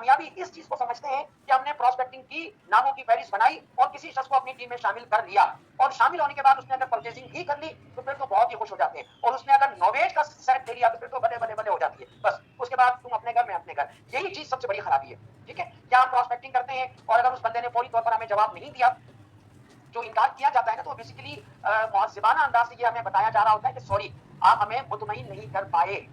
कामयाबी इस चीज को समझते हैं कि हमने प्रोस्पेक्टिंग की, नामों की फहरिस्त बनाई और किसी शख्स को अपनी टीम में शामिल कर लिया, और शामिल होने के बाद उसने अगर परचेजिंग ही कर ली तो फिर तो बहुत ही खुश हो जाते हैं, और उसने अगर नॉवेज का सेट ले लिया तो फिर तो बड़े बड़े बड़े हो जाती है। बस उसके बाद तुम अपने घर, मैं अपने घर, यही चीज सबसे बड़ी खराबी है। ठीक है, क्या हम प्रोस्पेक्टिंग करते हैं और अगर उस बंदे ने फौरी तौर पर हमें जवाब नहीं दिया, जो इनकार किया जाता है ना, तो बेसिकली मुअज़्ज़िबाना अंदाज से ये हमें बताया जा रहा होता है कि सॉरी, आप हमें मुतमईन नहीं कर पाए।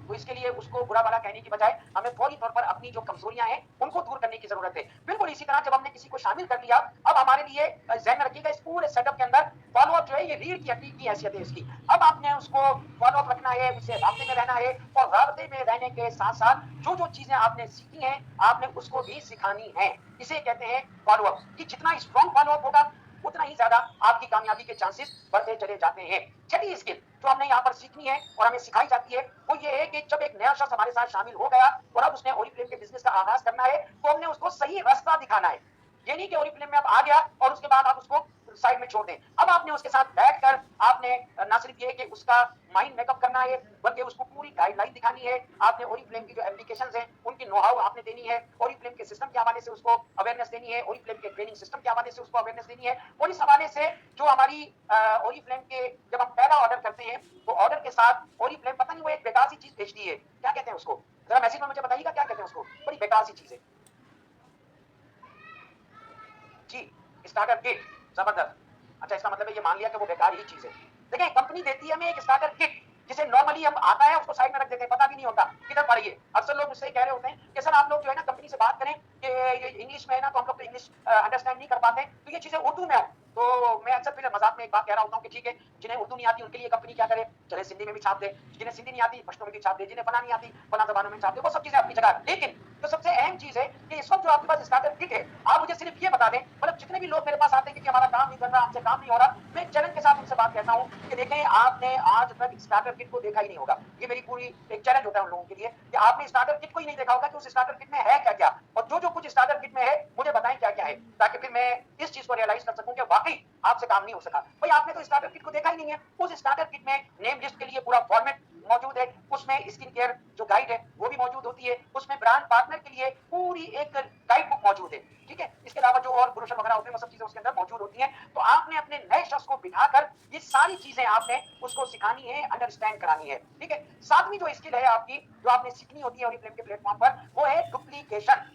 तो इसके लिए उसको बुरा भला कहने की बजाय हमें फौरी तौर पर अपनी जो कमजोरियां हैं उनको दूर करने की जरूरत है। बिल्कुल इसी तरह जब हमने किसी को शामिल कर लिया, अब हमारे लिए ज़हन में रखिएगा, इस पूरे सेटअप के अंदर फॉलो अप जो है ये रीढ़ की हड्डी की हैसियत है इसकी। अब आपने उसको फॉलो अप रखना है, उससे राब्ते में रहना है, और राब्ते में रहने के साथ साथ जो जो चीजें आपने सीखी हैं आपने उसको भी सिखानी है। इसे कहते हैं फॉलो अप, कि जितना स्ट्रॉन्ग फॉलो अप होगा उतना ही ज्यादा आपकी कामयाबी के चांसेस बढ़ते चले जाते हैं। छठी स्किल जो हमने यहाँ पर सीखनी है और हमें सिखाई जाती है वो ये है कि जब एक नया शख्स हमारे साथ शामिल हो गया और अब उसने ओरिफ्लेम के बिजनेस का आगाज करना है, तो हमने उसको सही रास्ता दिखाना है। ये नहीं कि ओरिफ्लेम में अब आ गया और उसके बाद आप उसको साइड में छोड़ दें। अब आपने उसके साथ बैठकर आपने ना सिर्फ ये कि उसका माइंड मेकअप करना है, बल्कि उसको पूरी गाइडलाइन दिखानी है। आपने ओरिफ्लेम की जो एप्लीकेशंस हैं उनकी नो हाउ आपने देनी है, ओरिफ्लेम के सिस्टम के हवाले से उसको अवेयरनेस देनी है, ओरिफ्लेम के ट्रेनिंग सिस्टम के हवाले से उसको अवेयरनेस देनी है। और इस हवाले से जो हमारी ओरिफ्लेम के जब हम पहला ऑर्डर करते हैं तो ऑर्डर के साथ ओरिफ्लेम पता नहीं वो एक बेकार सी चीज भेजती है, क्या कहते हैं उसको, जरा मैसेज में मुझे बताइएगा क्या कहते हैं उसको, बड़ी बेकार सी चीज है जी, स्टार्टर किट। जबरदस्त। अच्छा, इसका मतलब है ये मान लिया कि वो बेकार ही चीज है। देखिए कंपनी देती है हमें एक स्टार्टर किट जिसे नॉर्मली हम आता है उसको साइड में रख देते हैं, पता भी नहीं होता किधर पड़ी है। अक्सर लोग मुझसे कह रहे होते हैं कि सर आप लोग जो है ना कंपनी से बात करें कि ये इंग्लिश में है ना, तो हम लोग तो इंग्लिश अंडरस्टैंड नहीं कर पाते, तो ये चीजें उर्दू में हो। तो मैं अक्सर फिर मजाक में एक बात कह रहा होता हूँ कि ठीक है, जिन्हें उर्दू नहीं आती उनके लिए कंपनी क्या करे, चले सिंधी में भी छाप दे, जिन्हें सिंधी नहीं आती पश्तो में भी छाप दे, जिन्हें फला नहीं आती फला जबानों में छाप दे, वो सब चीजें अपनी जगह। लेकिन जो सबसे अहम चीज है कि इस वक्त जो आपके पास स्टार्टर किट है, आप मुझे सिर्फ ये बता दें, मतलब जितने भी लोग मेरे पास आते हैं कि हमारा काम नहीं कर रहा, हमसे काम नहीं हो रहा, मैं चैलेंज के साथ उनसे बात कहता हूँ कि देखें आपने आज तक स्टार्टर किट को देखा ही नहीं होगा। ये मेरी पूरी एक चैलेंज होता है उन लोगों के लिए कि आपने स्टार्टर किट को ही नहीं देखा होगा कि उस स्टार्टर किट में है क्या क्या, और जो जो कुछ स्टार्टर किट में है मुझे बताएं क्या क्या है, ताकि फिर मैं इस चीज को रियलाइज कर सकूं कि वाकई आपसे काम नहीं हो सका। भाई आपने तो स्टार्टर किट को देखा ही नहीं है। उस स्टार्टर किट में नेम लिस्ट के लिए पूरा फॉर्मेट मौजूद है, उसमें स्किन केयर जो गाइड है वो भी मौजूद होती है, उसमें ब्रांड पार्टनर के लिए पूरी एक गाइड बुक मौजूद है। ठीक है, इसके अलावा जो और ब्रोशर वगैरह होते हैं वो सब चीजें उसके अंदर मौजूद होती हैं। तो आपने अपने नए शख्स को बिठाकर ये सारी चीजें आपने उसको सिखानी है, अंडरस्टैंड करानी है। ठीक है, सातवीं जो स्किल है आपकी जो आपने सीखनी होती है ओरिफ्लेम के प्लेटफॉर्म पर, वो है डुप्लीकेशन।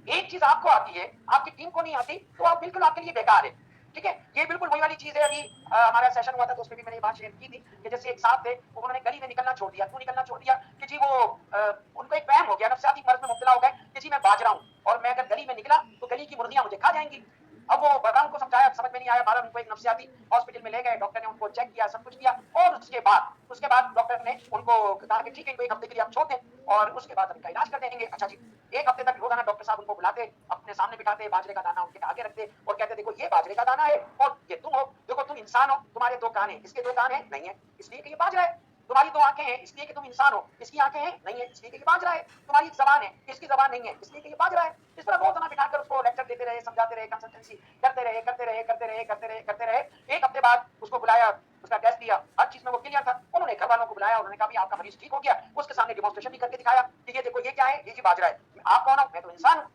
एक चीज आपको आती है आपकी टीम को नहीं आती तो आप बिल्कुल आपके लिए बेकार है। ठीक है, ये बिल्कुल वही वाली चीज है। अभी हमारा सेशन हुआ था तो उसमें भी मैंने ये बात शेयर की थी कि जैसे एक साहब थे, उन्होंने गली में निकलना छोड़ दिया। क्यों निकलना छोड़ दिया कि जी वो उनको एक वहम हो गया, नफ्सियाती मर्ज में मुब्तला हो गए कि जी मैं बाज रहा हूँ और मैं अगर गली में निकला तो गली की मुर्गियां मुझे खा जाएंगी। अब वो बड़ा उनको समझाया, समझ में नहीं आया, बाद उनको एक नफ्सियाती हॉस्पिटल में ले गए, डॉक्टर ने उनको चेक किया, सब कुछ किया, और उसके बाद डॉक्टर ने उनको कहा कि ठीक है इनको एक हफ्ते के लिए आप छोड़ दें और उसके बाद इनका इलाज कर देंगे। अच्छा जी, एक हफ्ते तक रोजाना डॉक्टर साहब उनको बुलाते, अपने सामने बिठाते, बाजरे का दाना उनके आगे रखते और कहते देखो ये बाजरे का दाना है और ये तुम हो, देखो तुम इंसान हो, तुम्हारे दो कान हैं, इसके दो कान हैं नहीं है इसलिए कि ये बाजरा है, तुम्हारी दो आंखें हैं इसलिए कि तुम इंसान हो, इसकी आंखें हैं नहीं है इसलिए कि ये बाजरा है, तुम्हारी जबान है इसकी जबान नहीं है इसलिए कि ये बाजरा है। इस तरह रोजाना बिठाकर उसको लेक्चर देते रहे, समझाते रहे, कंसल्टेंसी करते रहे। एक हफ्ते बाद उसको बुलाया, उसका टेस्ट लिया, हर चीज में वो क्लियर था। उन्होंने घर वालों को बुलाया, उन्होंने कहा आपका मरीज ठीक हो गया, उसके सामने डिमॉन्स्ट्रेशन भी करके दिखाया कि ये देखो ये क्या है, ये जी बाजरा है। आप कौन हो, मैं तो इंसान हूँ।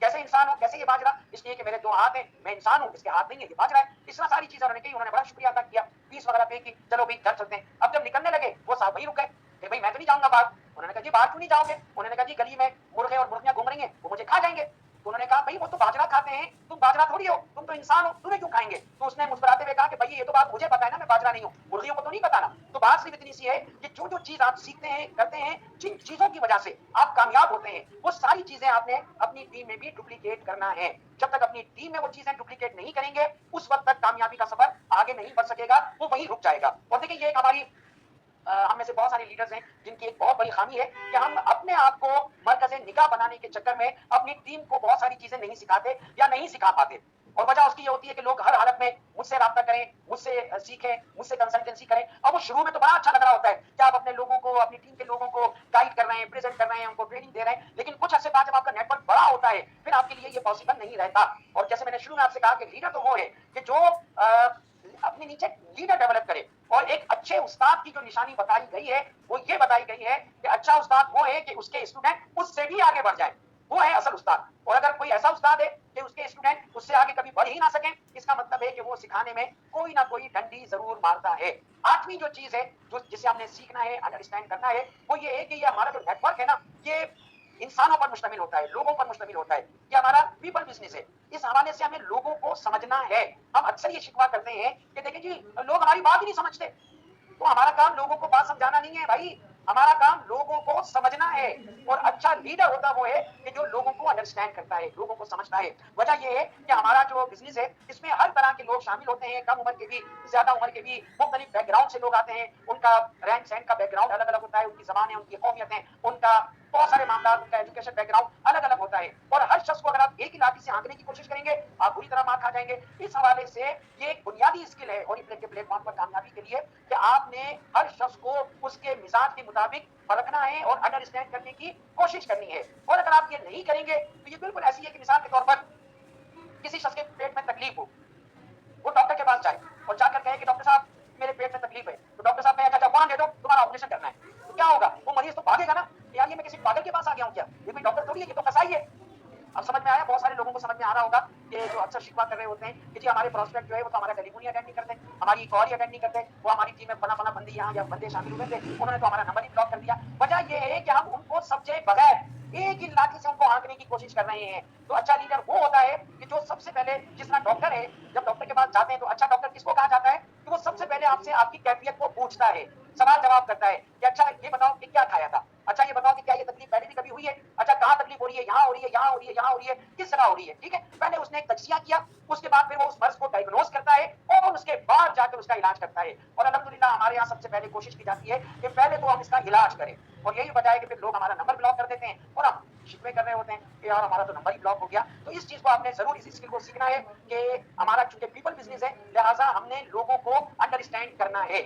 कैसे इंसान हो, कैसे ये बाजरा, इसलिए कि मेरे दो हाथ हैं, मैं इंसान हूँ, इसके हाथ नहीं है, ये बाजरा है। इस तरह सारी चीजें उन्होंने कही, उन्होंने बड़ा शुक्रिया अदा किया, फीस वगैरह पे की, चलो भाई घर चलते हैं। अब जब निकलने लगे वो साहब वही रुक गए कि भाई मैं तो नहीं जाऊंगा बाहर। उन्होंने कहा जी बाहर क्यों नहीं जाओगे, उन्होंने कहा जी गली में मुर्गे और मुर्गियां घूम रही हैं वो मुझे खा जाएंगे। तो उन्होंने कहा भाई वो तो बाजरा खाते हैं, तुम बाजरा थोड़ी हो, तुम तो इंसान हो, तुम्हें क्यों खाएंगे। तो उसने मुस्कुराते हुए कहा कि भाई ये तो बात मुझे पता है ना, मैं बाजरा नहीं हूँ, मुर्गियों को तो नहीं पता ना। तो बात सिर्फ इतनी सी है कि जो जो चीज आप सीखते हैं, करते हैं, जिन चीजों की वजह से आप कामयाब होते हैं, वो सारी चीजें आपने अपनी टीम में भी डुप्लीकेट करना है। जब तक अपनी टीम में वो चीजें डुप्लीकेट नहीं करेंगे उस वक्त तक कामयाबी का सफर आगे नहीं बढ़ सकेगा, वो वहीं रुक जाएगा। और देखिए ये एक हमारी हम में से बहुत सारे लीडर्स हैं जिनकी एक बहुत बड़ी खामी है कि हम अपने आप को मरकज़े निगाह बनाने के चक्कर में अपनी टीम को बहुत सारी चीजें नहीं सिखाते या नहीं सिखा पाते। और वजह उसकी ये होती है कि लोग हर हालत में मुझसे राब्ता करें, मुझसे सीखें, मुझसे कंसल्टेंसी करें। अब वो शुरू में तो बड़ा अच्छा लग रहा होता है कि आप अपने लोगों को, अपनी टीम के लोगों को गाइड कर रहे हैं, प्रेजेंट कर रहे हैं, उनको ट्रेनिंग दे रहे हैं, लेकिन कुछ अर्से बाद जब आपका नेटवर्क बड़ा होता है फिर आपके लिए ये पॉसिबल नहीं रहता। और जैसे मैंने शुरू में आपसे कहा कि लीडर तो वो है कि जो अपने नीचे लीडर डेवलप करे। और एक अच्छे उस्ताद की जो निशानी बताई गई है वो ये बताई गई है कि अच्छा उस्ताद वो है कि उसके स्टूडेंट उससे भी आगे बढ़ जाए। वो है असल उस्ताद। और अगर कोई ऐसा उस्ताद है कि उसके स्टूडेंट उससे आगे कभी बढ़ ही ना सकें, इसका मतलब है कि वो सिखाने में कोई ना कोई डंडी जरूर मारता है। आठवीं जो चीज है जो जिसे हमने सीखना है, अंडरस्टैंड करना है, वो ये है कि ये हमारा जो नेटवर्क है ना, ये इंसानों पर मुश्तमिल होता है, लोगों पर मुश्तमिल होता है। ये हमारा पीपल बिजनेस है। इस हवाले से हमें लोगों को समझना है। हम अक्सर ये शिकवा करते हैं कि देखिए जी, लोग हमारी बात ही नहीं समझते। तो हमारा काम लोगों को बात समझाना नहीं है भाई, हमारा काम लोगों को समझना है। और अच्छा लीडर होता वो है कि जो लोगों को अंडरस्टैंड करता है, लोगों को समझता है। वजह ये है कि हमारा जो बिजनेस है इसमें हर तरह के लोग शामिल होते हैं, कम उम्र के भी, ज्यादा उम्र के भी, मुख्तलिफ बैकग्राउंड से लोग आते हैं। उनका रैंक सैंक का बैकग्राउंड अलग अलग होता है, उनकी जबान है, उनकी कौमियत है, उनका बहुत सारे मामला, उनका एजुकेशन बैकग्राउंड अलग अलग होता है। और हर शख्स को अगर आप एक ही लाठी से आंकने की कोशिश करेंगे, आप बुरी तरह मार खा जाएंगे। इस हवाले से ये एक बुनियादी स्किल है और के प्लेटफॉर्म पर कामयाबी के लिए कि आपने हर शख्स को उसके मिजाज के मुताबिक परखना है और अंडरस्टैंड करने की कोशिश करनी है। और अगर आप ये नहीं करेंगे तो ये बिल्कुल ऐसी है कि मिसाल के तौर पर किसी शख्स के पेट में तकलीफ हो, वो डॉक्टर के पास जाए और जाकर कहे कि डॉक्टर साहब मेरे पेट में तकलीफ है, तो डॉक्टर साहब कहे अच्छा कौन दे दो, तुम्हारा ऑपरेशन करना है। तो क्या होगा, वो मरीज तो भागेगा ना, यार ये मैं किसी पागल के पास आ गया हूँ क्या, ये कोई डॉक्टर थोड़ी है, ये तो कसाई है। अब समझ में आया, बहुत सारे लोगों को समझ में आ रहा होगा कि जो अक्सर शिकवा कर रहे होते हैं कि जी हमारे प्रोस्पेक्ट जो है वो तो हमारा टेलीफोन ही अटेंड नहीं करते, हमारी कॉल ही अटेंड नहीं करते, वो हमारी टीम में फना फना बंदी यहाँ या बंदे शामिल हुए थे, उन्होंने तो हमारा नंबर ही ब्लॉक कर दिया। वजह यह है कि हम उनको समझे बगैर एक ही लाठी से उनको आंकने की कोशिश कर रहे हैं। तो अच्छा लीडर वो होता है कि जो सबसे पहले, जिस तरह डॉक्टर है, जब डॉक्टर के पास जाते हैं तो अच्छा डॉक्टर किसको कहा जाता है कि वो सबसे पहले आपसे आपकी कैफियत को पूछता है, सवाल जवाब करता है कि अच्छा ये बताओ कि क्या खाया था, अच्छा ये बताओ कि क्या ये तकलीफ पहले भी कभी हुई है, अच्छा कहाँ तकलीफ हो रही है, यहाँ हो रही है, यहाँ हो रही है, यहाँ हो रही है, किस तरह हो रही है। ठीक है, पहले उसने एक तजजिया किया, उसके बाद फिर वो उस मर्ज को डायग्नोज करता है और उसके बाद जाकर उसका इलाज करता है। और अल्हम्दुलिल्लाह हमारे यहाँ सबसे पहले कोशिश की जाती है कि पहले तो हम इसका इलाज करें। और यही वजह है कि फिर लोग हमारा नंबर ब्लॉक कर देते हैं और हम शिकवे कर रहे होते हैं कि यार हमारा तो नंबर ही ब्लॉक हो गया। तो इस चीज को आपने जरूर, इस स्किल को सीखना है कि हमारा चूंकि पीपल बिजनेस है, लिहाजा हमने लोगों को अंडरस्टैंड करना है।